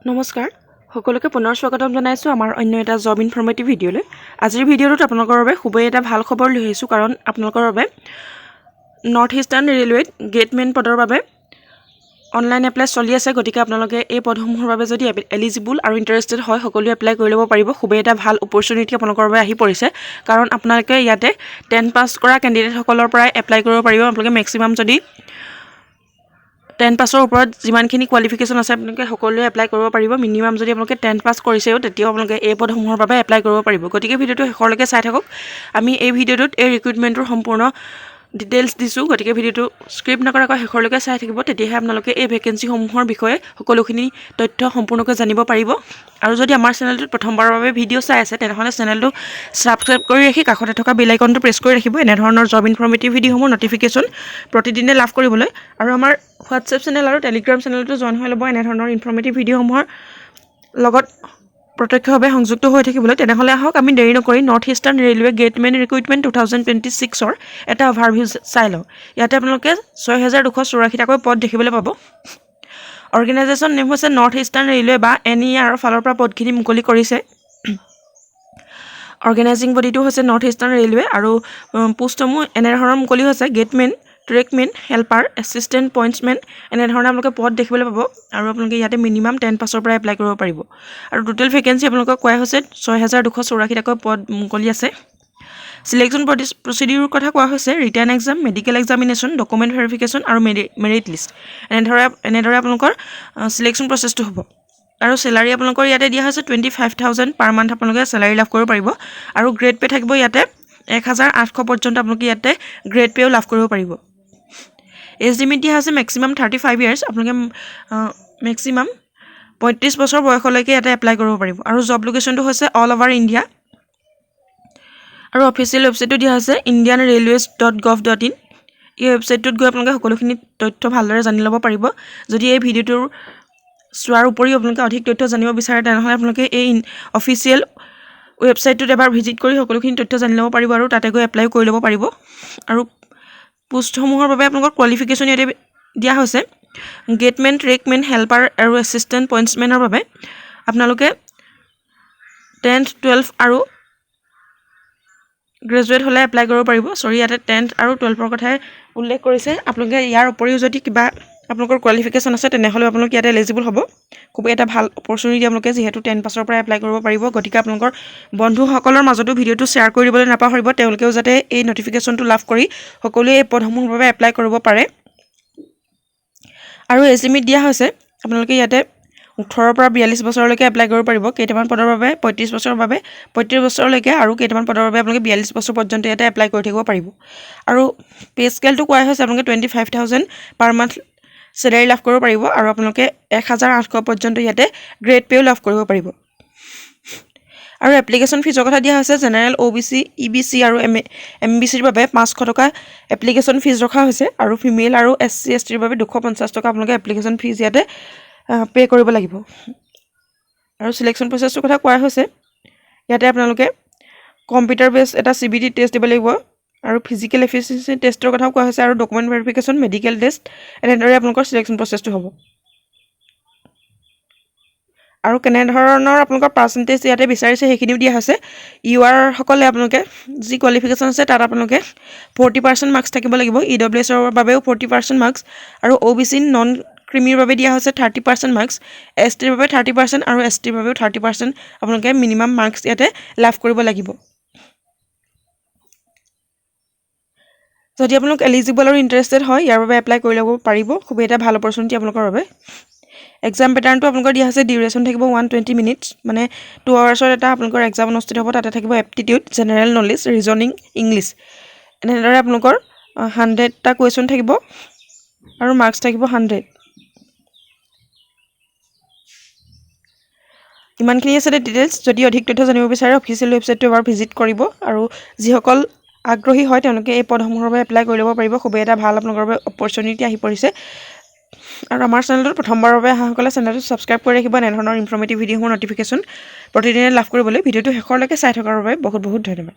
নমস্কাৰ সকলোকে পুনৰ স্বাগতম জনাইছোঁ আমাৰ অন্য এটা জব ইনফৰ্মেটিভ ভিডিঅ'লৈ। আজিৰ ভিডিঅ'টোত আপোনালোকৰ বাবে খুবেই এটা ভাল খবৰ লৈ আহিছোঁ, কাৰণ আপোনালোকৰ বাবে নৰ্থ ইষ্টাৰ্ণ ৰেলৱেত গেটমেন পদৰ বাবে অনলাইন এপ্লাই চলি আছে। গতিকে আপোনালোকে এই পদসমূহৰ বাবে যদি এলিজিবল আৰু ইণ্টাৰেষ্টেড হয়, সকলোৱে এপ্লাই কৰি ল'ব পাৰিব। খুবেই এটা ভাল অপৰচুনিটি আপোনালোকৰ বাবে আহি পৰিছে, কাৰণ আপোনালোকে ইয়াতে 10 পাছ কৰা কেণ্ডিডেটসকলৰ পৰাই এপ্লাই কৰিব পাৰিব। আপোনালোকে মেক্সিমাম যদি 10 পাছৰ ওপৰত যিমানখিনি কোৱালিফিকেশ্যন আছে আপোনালোকে সকলোৱে এপ্লাই কৰিব পাৰিব। মিনিমাম যদি আপোনালোকে 10 পাছ কৰিছেও তেতিয়াও আপোনালোকে এই পদসমূহৰ বাবে এপ্লাই কৰিব পাৰিব। গতিকে ভিডিঅ'টো শেষলৈকে চাই থাকক। আমি এই ভিডিঅ'টোত এই ৰিক্ৰুইটমেণ্টৰ সম্পূৰ্ণ ডিটেইলছ দিছোঁ। গতিকে ভিডিঅ'টো স্ক্ৰিপ্ট নকৰাকৈ শেষলৈকে চাই থাকিব, তেতিয়াহে আপোনালোকে এই ভেকেঞ্চিসমূহৰ বিষয়ে সকলোখিনি তথ্য সম্পূৰ্ণকৈ জানিব পাৰিব। আৰু যদি আমাৰ চেনেলটোত প্ৰথমবাৰৰ বাবে ভিডিঅ' চাই আছে, তেনেহ'লে চেনেলটো ছাবস্ক্ৰাইব কৰি ৰাখি কাষতে থকা বেল আইকনটো প্ৰেছ কৰি ৰাখিব, এনেধৰণৰ জব ইনফৰ্মেটিভ ভিডিঅ'সমূহ নটিফিকেশ্যন প্ৰতিদিনে লাভ কৰিবলৈ। আৰু আমাৰ হোৱাটছএপ চেনেল আৰু টেলিগ্ৰাম চেনেলটো জইন হৈ ল'ব এনেধৰণৰ ইনফৰ্মেটিভ ভিডিঅ'সমূহৰ লগত প্ৰত্যক্ষভাৱে সংযুক্ত হৈ থাকিবলৈ। তেনেহ'লে আহক আমি দেৰি নকৰি north eastern railway gateman recruitment 2026ৰ এটা অভাৰভিউ চাই লওঁ। ইয়াতে আপোনালোকে 6284টাকৈ পদ দেখিবলৈ পাব। অৰ্গেনাইজেশ্যন নেম হৈছে নৰ্থ ইষ্টাৰ্ণ ৰেলৱে বা NER ফালৰ পৰা পদখিনি মুকলি কৰিছে। অৰ্গেনাইজিং বডিটো হৈছে নৰ্থ ইষ্টাৰ্ণ ৰেলৱে, আৰু পোষ্টসমূহ এনেধৰণৰ মুকলি হৈছে গেটমেন, ট্ৰেকমেন, হেল্পাৰ, এছিষ্টেণ্ট পইণ্টছমেন, এনেধৰণে আপোনালোকে পদ দেখিবলৈ পাব। আৰু আপোনালোকে ইয়াতে মিনিমাম 10 পাছৰ পৰা এপ্লাই কৰিব পাৰিব। আৰু টোটেল ভেকেঞ্চি আপোনালোকক কোৱা হৈছে 6284টাকৈ পদ মুকলি আছে। চিলেকশ্যন প্ৰচিডিউৰ কথা কোৱা হৈছে return exam, medical examination, document verification আৰু মেৰিট লিষ্ট, এনেদৰে আপোনালোকৰ চিলেকশ্যন প্ৰচেছটো হ'ব। আৰু চেলাৰী আপোনালোকৰ ইয়াতে দিয়া হৈছে 25,000 পাৰ মান্থ আপোনালোকে চেলাৰী লাভ কৰিব পাৰিব। আৰু গ্ৰেড পে থাকিব ইয়াতে 1800 পৰ্যন্ত আপোনালোকে ইয়াতে গ্ৰেড পেও লাভ কৰিব পাৰিব। এজ লিমিট দিয়া হৈছে মেক্সিমাম 35 ইয়াৰ্ছ। আপোনালোকে মেক্সিমাম 35 বছৰ বয়সলৈকে ইয়াতে এপ্লাই কৰিব পাৰিব। আৰু জব লোকেশ্যনটো হৈছে অল অভাৰ ইণ্ডিয়া। আৰু অফিচিয়েল ৱেবছাইটটো দিয়া হৈছে indianrailways.gov.in। এই ৱেবছাইটটোত গৈ আপোনালোকে সকলোখিনি তথ্য ভালদৰে জানি ল'ব পাৰিব। যদি এই ভিডিঅ'টোৰ চোৱাৰ উপৰিও আপোনালোকে অধিক তথ্য জানিব বিচাৰে, তেনেহ'লে আপোনালোকে এই অফিচিয়েল ৱেবছাইটটোত এবাৰ ভিজিট কৰি সকলোখিনি তথ্য জানি ল'ব পাৰিব, আৰু তাতে গৈ এপ্লাই কৰি ল'ব পাৰিব। আৰু পোষ্টসমূহৰ বাবে আপোনালোকৰ কোৱালিফিকেশ্যন ইয়াতে দিয়া হৈছে গেটমেন, ট্ৰেকমেন, হেল্পাৰ আৰু এছিষ্টেণ্ট পইণ্টছমেনৰ বাবে আপোনালোকে 10th, 12th আৰু গ্ৰেজুৱেট হ'লে এপ্লাই কৰিব পাৰিব। ইয়াতে 10th আৰু 12ৰ কথাই উল্লেখ কৰিছে। আপোনালোকে ইয়াৰ উপৰিও যদি কিবা আপোনালোকৰ কোৱালিফিকেশ্যন আছে, তেনেহ'লে আপোনালোকে ইয়াতে এলিজিবল হ'ব। খুব এটা ভাল অপৰচুনিটি আপোনালোকে যিহেতু 10 পাছৰ পৰা এপ্লাই কৰিব পাৰিব। গতিকে আপোনালোকৰ বন্ধুসকলৰ মাজতো ভিডিঅ'টো শ্বেয়াৰ কৰি দিবলৈ নাপাহৰিব, তেওঁলোকেও যাতে এই নটিফিকেশ্যনটো লাভ কৰি সকলোৱে এই পদসমূহৰ বাবে এপ্লাই কৰিব পাৰে। আৰু এজ লিমিট দিয়া হৈছে আপোনালোকে ইয়াতে 18ৰ পৰা 42 বছৰলৈকে এপ্লাই কৰিব পাৰিব। কেইটামান পদৰ বাবে 35 বছৰৰ বাবে 35 বছৰলৈকে, আৰু কেইটামান পদৰ বাবে আপোনালোকে 42 বছৰ পৰ্যন্ত ইয়াতে এপ্লাই কৰি থাকিব পাৰিব। আৰু পে স্কেলটো কোৱা হৈছে আপোনালোকে 25,000 পাৰ মান্থ চেলাৰী লাভ কৰিব পাৰিব। আৰু আপোনালোকে 1800 পৰ্যন্ত ইয়াতে গ্ৰেড পেও লাভ কৰিব পাৰিব। আৰু এপ্লিকেশ্যন ফিজৰ কথা দিয়া হৈছে জেনেৰেল, OBC, EBC আৰু MBCৰ বাবে 500 টকা এপ্লিকেশ্যন ফিজ ৰখা হৈছে। আৰু ফিমেল আৰু SC STৰ বাবে 250 টকা আপোনালোকে এপ্লিকেশ্যন ফিজ ইয়াতে পে' কৰিব লাগিব। আৰু চিলেকশ্যন প্ৰচেছটোৰ কথা কোৱা হৈছে ইয়াতে আপোনালোকে কম্পিউটাৰ বেছ এটা CBT টেষ্ট দিব লাগিব। আৰু ফিজিকেল এফিচিয়েঞ্চি টেষ্টৰ কথাও কোৱা হৈছে, আৰু ডকুমেণ্ট ভেৰিফিকেশ্যন, মেডিকেল টেষ্ট, এনেদৰে আপোনালোকৰ চিলেকশ্যন প্ৰচেছটো হ'ব। আৰু কেনেধৰণৰ আপোনালোকৰ পাৰ্চেণ্টেজ ইয়াতে বিচাৰিছে সেইখিনিও দিয়া হৈছে। UR সকলে আপোনালোকে যি কোৱালিফিকেশ্যন আছে তাত আপোনালোকে 40% মাৰ্কছ থাকিব লাগিব। EWSৰ বাবেও 40% মাৰ্কছ, আৰু OBC নন ক্ৰিমিৰ বাবে দিয়া হৈছে 30% মাৰ্কছ, STৰ বাবে 30% আৰু STৰ বাবেও 30% আপোনালোকে মিনিমাম মাৰ্কছ ইয়াতে লাভ কৰিব লাগিব। যদি আপোনালোক এলিজিবল আৰু ইণ্টাৰেষ্টেড হয়, ইয়াৰ বাবে এপ্লাই কৰি ল'ব পাৰিব। খুবেই এটা ভাল অপৰচুনিটি আপোনালোকৰ বাবে। এক্সাম পেটাৰ্ণটো আপোনালোকৰ দিয়া হৈছে ডিউৰেশ্যন থাকিব 120 মিনিটছ, মানে 2 আৱাৰ্ছৰ এটা আপোনালোকৰ এক্সাম অনুষ্ঠিত হ'ব। তাতে থাকিব aptitude, general knowledge, reasoning, English, এনেদৰে আপোনালোকৰ 100টা কুৱেশ্যন থাকিব, আৰু মাৰ্কছ থাকিব 100। ইমানখিনি আছে ডিটেইলছ। যদি অধিক তথ্য জানিব বিচাৰে অফিচিয়েল ৱেবছাইটটো এবাৰ ভিজিট কৰিব। আৰু যিসকল আগ্ৰহী হয় তেওঁলোকে এই পদসমূহৰ বাবে এপ্লাই কৰি ল'ব পাৰিব। খুবেই এটা ভাল আপোনালোকৰ বাবে অপৰচুনিটি আহি পৰিছে। আৰু আমাৰ চেনেলটোত প্ৰথমবাৰৰ বাবে অহাসকলে চেনেলটো ছাবস্ক্ৰাইব কৰি ৰাখিব, এনেধৰণৰ ইনফৰ্মেটিভ ভিডিঅ'সমূহৰ নটিফিকেশ্যন প্ৰতিদিনে লাভ কৰিবলৈ। ভিডিঅ'টো শেষলৈকে চাই থকাৰ বাবে বহুত বহুত ধন্যবাদ।